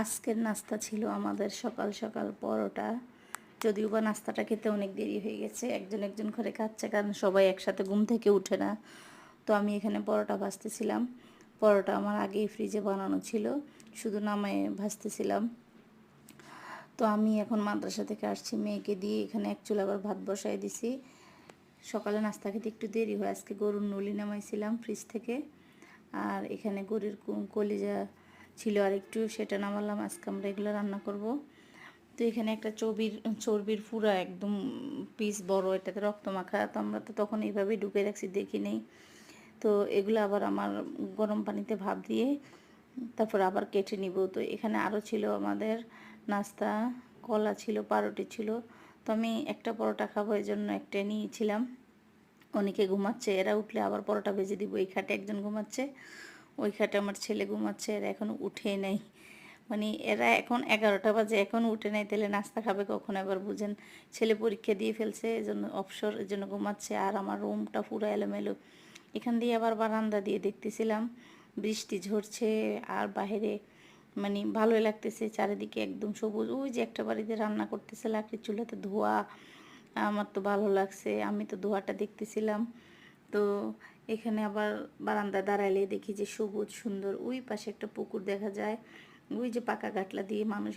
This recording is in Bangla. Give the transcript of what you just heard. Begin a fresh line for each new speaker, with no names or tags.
আজকের নাস্তা ছিল আমাদের সকাল সকাল পরোটা। যদিও বা নাস্তাটা খেতে অনেক দেরি হয়ে গেছে, একজন একজন করে খাচ্ছে কারণ সবাই একসাথে ঘুম থেকে উঠে না। তো আমি এখানে পরোটা ভাজতেছিলাম। পরোটা আমার আগেই ফ্রিজে বানানো ছিল, শুধু নামায়ে ভাজতেছিলাম। তো আমি এখন মাদ্রাসা থেকে আসছি, মেয়েকে দিয়ে এখানে এক চুলা আবার ভাত বসাই দিছি। সকালে নাস্তা খেতে একটু দেরি হয়, আজকে গরুর নলি নামাইছিলাম ফ্রিজ থেকে। আর এখানে গরুর কলিজা ছিল আর একটু, সেটা নামালাম। আজকে আমরা এগুলো রান্না করব। তো এখানে একটা চর্বির পুরা একদম পিস বড়, এটাতে রক্ত মাখা। তো আমরা তো তখন এইভাবেই ঢুকে রাখছি, দেখি নেই। তো এগুলো আবার আমার গরম পানিতে ভাপ দিয়ে তারপর আবার কেটে নিব। তো এখানে আরও ছিল আমাদের নাস্তা, কলা ছিল, পাউরুটি ছিল। তো আমি একটা পরোটা খাবো, এই জন্য একটা নিয়েছিলাম। অনেকে ঘুমাচ্ছে, এরা উঠলে আবার পরোটা ভেজে দিব। এই খাটে একজন ঘুমাচ্ছে, ওই খাটে আমার ছেলে ঘুমাচ্ছে, এরা এখনও উঠেই নাই। মানে এরা এখন 11টা বাজে, এখনও উঠে নাই, তাহলে নাস্তা খাবে কখন এবার বুঝেন। ছেলে পরীক্ষা দিয়ে ফেলছে, এজন্য অবসর, এজন্য ঘুমাচ্ছে। আর আমার রুমটা পুরো এলোমেলো। এখান দিয়ে আবার বারান্দা দিয়ে দেখতেছিলাম বৃষ্টি ঝরছে, আর বাহিরে মানে ভালোই লাগতেছে, চারিদিকে একদম সবুজ। ওই যে একটা বাড়িতে রান্না করতেছে লাকড়ির চুলাতে, ধোঁয়া। আমার তো ভালো লাগছে, আমি তো ধোঁয়াটা দেখতেছিলাম। তো এখানে আবার বারান্দায় দাঁড়াইলে দেখি যে সবুজ সুন্দর, ওই পাশে একটা পুকুর দেখা যায়। ওই যে পাকা গাটলা দিয়ে মানুষ